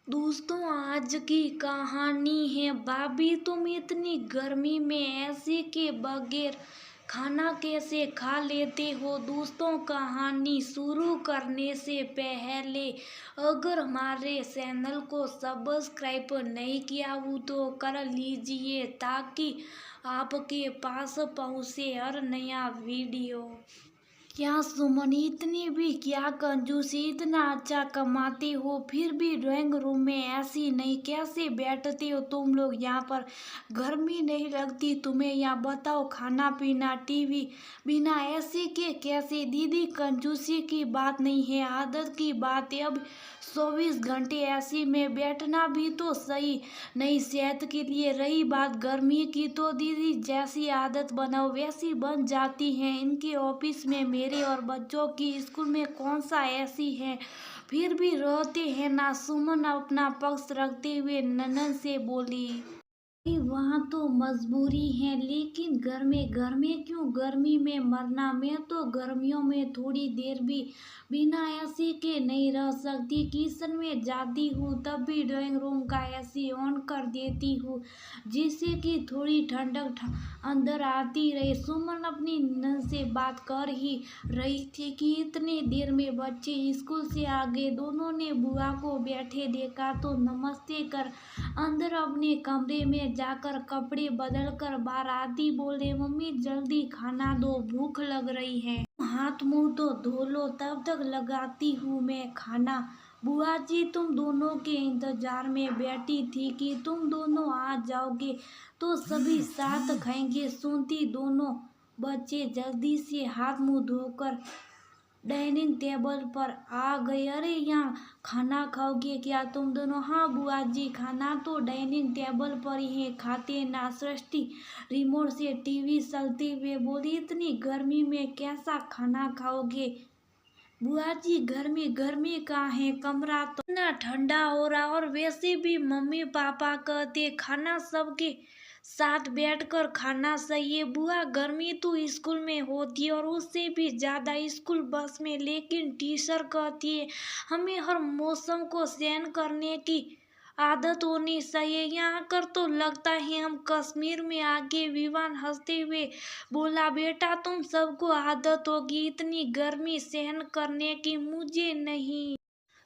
दोस्तों, आज की कहानी है भाभी तुम इतनी गर्मी में एसी के बगैर खाना कैसे खा लेते हो। दोस्तों, कहानी शुरू करने से पहले अगर हमारे चैनल को सब्सक्राइब नहीं किया हो तो कर लीजिए ताकि आपके पास पहुंचे हर नया वीडियो। क्या सुमन, इतनी भी क्या कंजूसी, इतना अच्छा कमाते हो फिर भी ड्राइंग रूम में ऐसी नहीं कैसे बैठते हो तुम लोग यहाँ पर। गर्मी नहीं लगती तुम्हें यहाँ? बताओ, खाना पीना टीवी बिना ऐसी के कैसे। दीदी, कंजूसी की बात नहीं है, आदत की बात है। अब 24 घंटे ऐसी में बैठना भी तो सही नहीं सेहत के लिए। रही बात गर्मी की तो दीदी जैसी आदत बनाओ वैसी बन जाती है। इनके ऑफिस में मेरे और बच्चों की स्कूल में कौन सा ऐसी है फिर भी रहते हैं ना। सुमन अपना पक्ष रखते हुए ननद से बोली, वहाँ तो मजबूरी है लेकिन घर में क्यों गर्मी में मरना। मैं तो गर्मियों में थोड़ी देर भी बिना एसी के नहीं रह सकती। किचन में जाती हूँ तब भी ड्राइंग रूम का एसी ऑन कर देती हूँ जिससे कि थोड़ी ठंडक अंदर आती रहे। सुमन अपनी ननद से बात कर ही रही थी कि इतनी देर में बच्चे स्कूल से आ गए। दोनों ने बुआ को बैठे देखा तो नमस्ते कर अंदर अपने कमरे में जाकर कपड़े बदल कर बाहर आती बोले, मम्मी जल्दी खाना दो, भूख लग रही है। हाथ मुंह तो धो लो, तब तक लगाती हूँ मैं खाना। बुआ जी तुम दोनों के इंतजार में बैठी थी कि तुम दोनों आ जाओगे तो सभी साथ खाएंगे। सुनती दोनों बच्चे जल्दी से हाथ मुंह धोकर डाइनिंग टेबल पर आ गए। अरे, यहाँ खाना खाओगे क्या तुम दोनों? हाँ बुआ जी, खाना तो डाइनिंग टेबल पर ही है, खाते ना। सृष्टि रिमोट से टीवी चलते हुए बोली, इतनी गर्मी में कैसा खाना खाओगे बुआ जी? घर में कहाँ है, कमरा तो इतना ठंडा हो रहा। और वैसे भी मम्मी पापा कहते खाना सबके साथ बैठकर खाना सही है। बुआ, गर्मी तो स्कूल में होती है और उससे भी ज्यादा स्कूल बस में, लेकिन टीचर कहती है हमें हर मौसम को सहन करने की आदत होनी चाहिए। यहाँ कर तो लगता है हम कश्मीर में आगे। विवान हंसते हुए बोला, बेटा तुम सबको आदत होगी इतनी गर्मी सहन करने की, मुझे नहीं।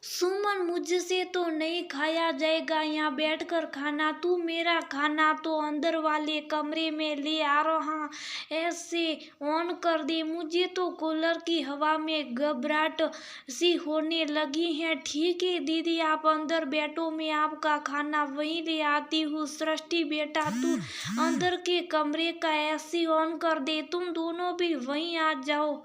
सुमन, मुझसे तो नहीं खाया जाएगा यहाँ बैठकर खाना। तू मेरा खाना तो अंदर वाले कमरे में ले आ रहा, ऐसे ऑन कर दे। मुझे तो कूलर की हवा में घबराहट सी होने लगी है। ठीक है दीदी, आप अंदर बैठो, मैं आपका खाना वहीं ले आती हूँ। सृष्टि बेटा तू अंदर के कमरे का एसी ऑन कर दे, तुम दोनों भी वहीं आ जाओ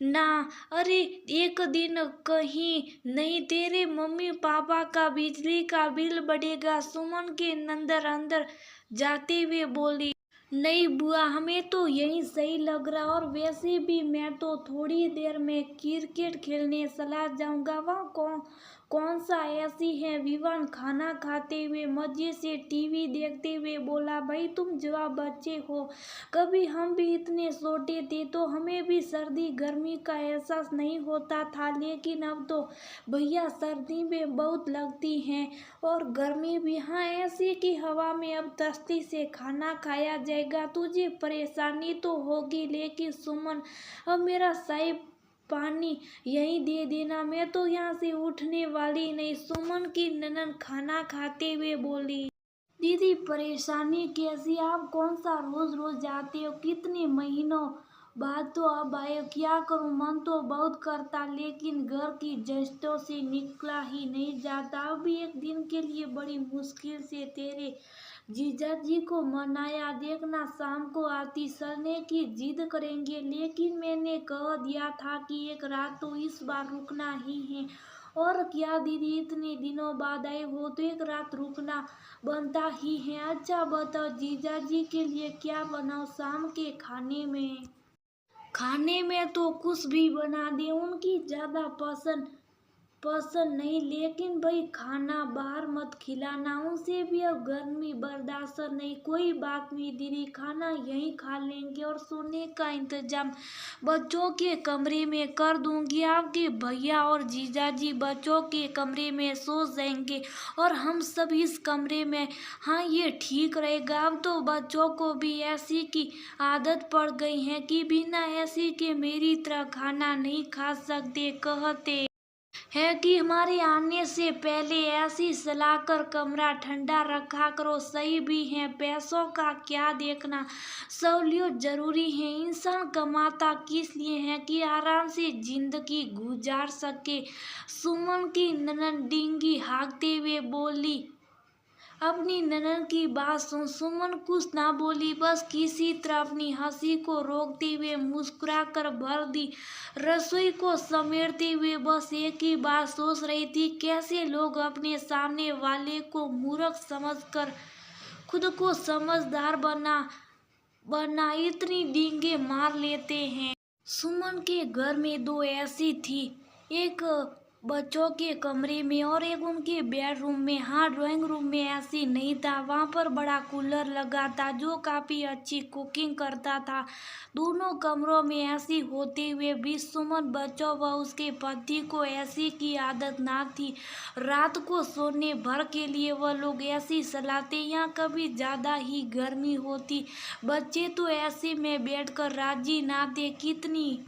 ना। अरे, एक दिन कहीं नहीं, तेरे मम्मी पापा का बिजली का बिल बढ़ेगा। सुमन के नंदर अंदर जाते हुए बोली, नहीं बुआ, हमें तो यही सही लग रहा। और वैसे भी मैं तो थोड़ी देर में क्रिकेट खेलने चला जाऊंगा। वहाँ कौन सा ऐसी है? विवान खाना खाते हुए मजे से टीवी देखते हुए बोला, भाई तुम जवाब बच्चे हो, कभी हम भी इतने छोटे थे तो हमें भी सर्दी गर्मी का एहसास नहीं होता था, लेकिन अब तो भैया सर्दी में बहुत लगती हैं और गर्मी भी। हाँ, ऐसी की हवा में अब तस्ती से खाना खाया जाएगा, तुझे परेशानी तो होगी लेकिन सुमन अब मेरा चाय पानी यहीं दे देना, मैं तो यहाँ से उठने वाली नहीं। सुमन की ननद खाना खाते हुए बोली, दीदी परेशानी कैसी? आप कौन सा रोज रोज जाते हो, कितने महीनों बाद तो अब आए। क्या करूं, मन तो बहुत करता लेकिन घर की जस्तों से निकला ही नहीं जाता। अभी एक दिन के लिए बड़ी मुश्किल से तेरे जीजा जी को मनाया, देखना शाम को आती चलने की जिद करेंगे, लेकिन मैंने कह दिया था कि एक रात तो इस बार रुकना ही है। और क्या दीदी, इतने दिनों बाद आए हो तो एक रात रुकना बनता ही है। अच्छा बताओ, जीजा जी के लिए क्या बनाओ शाम के खाने में? खाने में तो कुछ भी बना दे, उनकी ज्यादा पसंद पसंद नहीं, लेकिन भाई खाना बाहर मत खिलाना, उनसे भी अब गर्मी बर्दाश्त नहीं। कोई बात नहीं दीदी, खाना यहीं खा लेंगे और सोने का इंतजाम बच्चों के कमरे में कर दूंगी। आपके भैया और जीजाजी बच्चों के कमरे में सो जाएंगे और हम सब इस कमरे में। हाँ, ये ठीक रहेगा। अब तो बच्चों को भी एसी की आदत पड़ गई है कि बिना एसी के मेरी तरह खाना नहीं खा सकते। कहते है कि हमारे आने से पहले ऐसी सलाकर कमरा ठंडा रखा करो। सही भी है, पैसों का क्या देखना, सहूलियत जरूरी है। इंसान कमाता किस लिए है कि आराम से जिंदगी गुजार सके। सुमन की ननद डींगी हाँकते हुए बोली। अपनी ननद की बात सुन सुमन कुछ ना बोली, बस किसी तरह अपनी हंसी को रोकते हुए मुस्कुराकर भर दी। रसोई को समेटते हुए बस एक ही बात सोच रही थी, कैसे लोग अपने सामने वाले को मूर्ख समझकर खुद को समझदार बना इतनी डींगे मार लेते हैं। सुमन के घर में दो ऐसी थी, एक बच्चों के कमरे में और एक उनके बेडरूम में। हाँ, ड्राइंग रूम में ऐसी नहीं था, वहाँ पर बड़ा कूलर लगा था जो काफ़ी अच्छी कुकिंग करता था। दोनों कमरों में ऐसी होते हुए भी सुमन बच्चों व उसके पति को ऐसी की आदत ना थी। रात को सोने भर के लिए वह लोग ऐसी चलाते, यहाँ कभी ज़्यादा ही गर्मी होती, बच्चे तो ऐसे में बैठकर राजी ना थे। कितनी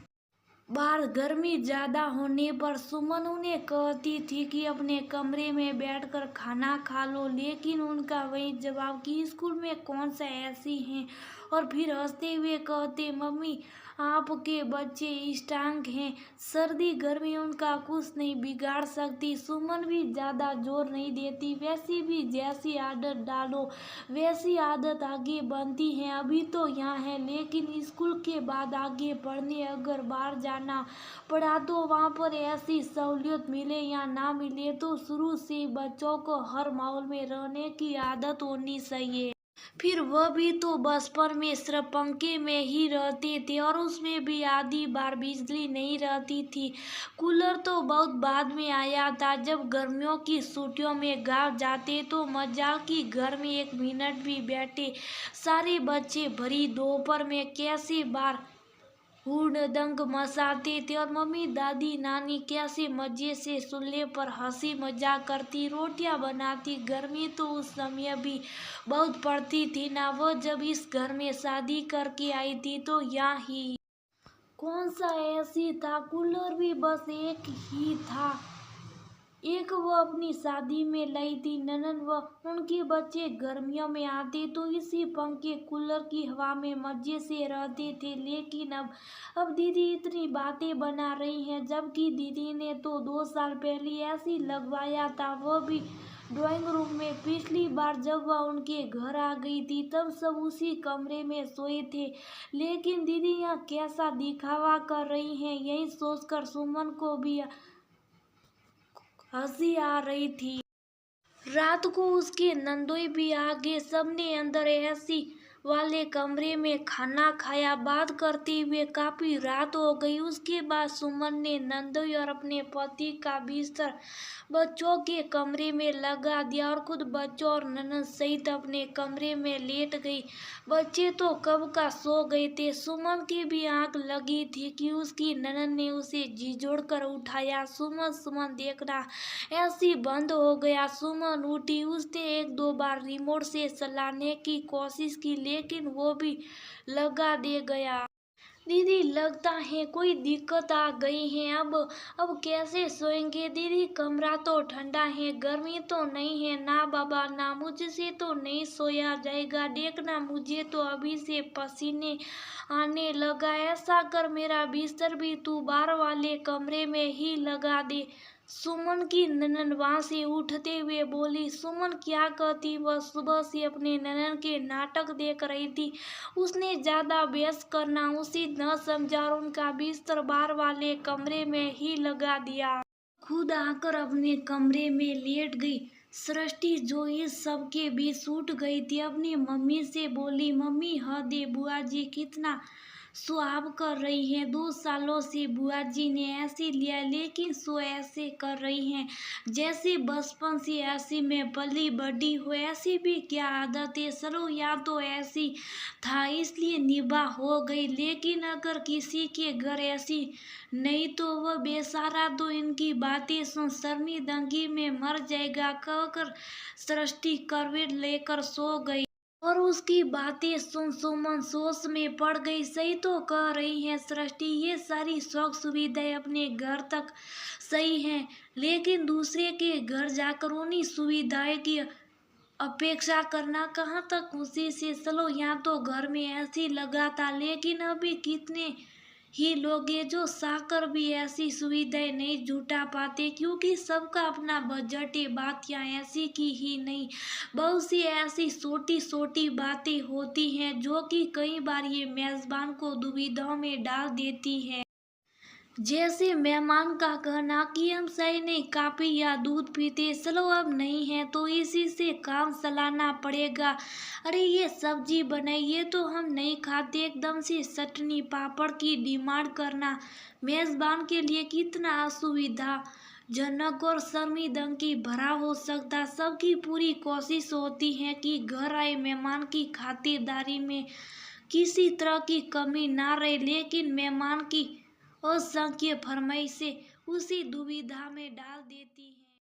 बार गर्मी ज्यादा होने पर सुमन उन्हें कहती थी कि अपने कमरे में बैठकर खाना खा लो, लेकिन उनका वही जवाब कि स्कूल में कौन सा ऐसी हैं। और फिर हंसते हुए कहते, मम्मी आपके बच्चे स्ट्रांग हैं, सर्दी गर्मी उनका कुछ नहीं बिगाड़ सकती। सुमन भी ज्यादा जोर नहीं देती, वैसे भी जैसी आदत डालो वैसी आदत आगे बनती है। अभी तो यहाँ है, लेकिन स्कूल के बाद आगे पढ़ने अगर बाहर जाना पड़ा तो वहाँ पर ऐसी सहूलियत मिले या ना मिले, तो शुरू से बच्चों को हर माहौल में रहने की आदत होनी चाहिए। फिर वह भी तो बचपन में सिर्फ पंखे में ही रहते थे और उसमें भी आधी बार बिजली नहीं रहती थी। कूलर तो बहुत बाद में आया था, जब गर्मियों की छुट्टियों में गाँव जाते तो मजाल की घर में एक मिनट भी बैठे सारे बच्चे भरी दोपहर में कैसे बार हुड़दंग मचाते थे और मम्मी दादी नानी कैसे मजे से चूल्हे पर हंसी मजाक करती, रोटियां बनाती। गर्मी तो उस समय भी बहुत पड़ती थी ना। वो जब इस घर में शादी करके आई थी तो यहाँ ही कौन सा एसी था, कूलर भी बस एक ही था, एक वो अपनी शादी में लाई थी। ननद व उनके बच्चे गर्मियों में आते तो इसी पंखे कूलर की हवा में मजे से रहते थे। लेकिन अब दीदी इतनी बातें बना रही हैं, जबकि दीदी ने तो 2 साल पहले ऐसी लगवाया था, वो भी ड्राइंग रूम में। पिछली बार जब वह उनके घर आ गई थी तब सब उसी कमरे में सोए थे, लेकिन दीदी यहाँ कैसा दिखावा कर रही हैं, यही सोचकर सुमन को भी हंसी आ रही थी। रात को उसके नंदोई भी आ गए, सबने अंदर एसी वाले कमरे में खाना खाया। बात करते हुए काफी रात हो गई। उसके बाद सुमन ने नंदोई और अपने पति का बिस्तर बच्चों के कमरे में लगा दिया और खुद बच्चों और ननद सहित अपने कमरे में लेट गई। बच्चे तो कब का सो गए थे। सुमन की भी आंख लगी थी कि उसकी ननद ने उसे झिझोड़ कर उठाया। सुमन सुमन देखना ऐसी बंद हो गया। सुमन उठी, उसने 1-2 बार रिमोट से चलाने की कोशिश की, लेकिन वो भी लगा दे गया। दीदी लगता है कोई दिक्कत आ गई है, अब कैसे सोएंगे दीदी, कमरा तो ठंडा है, गर्मी तो नहीं है ना बाबा ना, मुझसे तो नहीं सोया जाएगा, देखना मुझे तो अभी से पसीने आने लगा। ऐसा कर मेरा बिस्तर भी तू बाहर वाले कमरे में ही लगा दे। सुमन की ननद वहां से उठते हुए बोली। सुमन क्या कहती, वह सुबह से अपने ननद के नाटक देख रही थी। उसने ज्यादा बहस करना उचित न समझा और उनका बिस्तर बाहर वाले कमरे में ही लगा दिया। खुद आकर अपने कमरे में लेट गई। सृष्टि जो इस सब के बीच उठ गई थी, अपनी मम्मी से बोली, मम्मी हाँ दे बुआ जी कितना सुहाव कर रही हैं। 2 सालों से बुआ जी ने ऐसी लिया, लेकिन सो ऐसे कर रही हैं जैसे बचपन से ऐसी में पली बड़ी हो। ऐसी भी क्या आदत है, चलो या तो ऐसी था इसलिए निभा हो गई, लेकिन अगर किसी के घर ऐसी नहीं तो वह बेचारा तो इनकी बातें सुन शर्मिंदगी में मर जाएगा कहकर सृष्टि करवट लेकर सो गई। और उसकी बातें सुन सुमन सोच में पड़ गई। सही तो कह रही है सृष्टि, ये सारी सुख सुविधाएं अपने घर तक सही हैं, लेकिन दूसरे के घर जाकर उन्हीं सुविधाएं की अपेक्षा करना कहाँ तक खुशी से। चलो यहाँ तो घर में ऐसी लगा था, लेकिन अभी कितने ही लोग हैं जो चाहकर भी ऐसी सुविधाएं नहीं जुटा पाते, क्योंकि सबका अपना बजट है। बात यहाँ ऐसी की ही नहीं, बहुत सी ऐसी छोटी छोटी बातें होती हैं जो कि कई बार ये मेजबान को दुविधाओं में डाल देती है। जैसे मेहमान का कहना कि हम चाय नहीं कॉफी या दूध पीते, चलो अब नहीं है तो इसी से काम चलाना पड़ेगा। अरे ये सब्जी बनाइए तो हम नहीं खाते, एकदम से चटनी पापड़ की डिमांड करना मेजबान के लिए कितना असुविधा जनक और शर्मिंदगी भरा हो सकता। सबकी पूरी कोशिश होती है कि घर आए मेहमान की खातिरदारी में किसी तरह की कमी ना रहे, लेकिन मेहमान की असंख्य फरमाइशें उसी दुविधा में डाल देती हैं।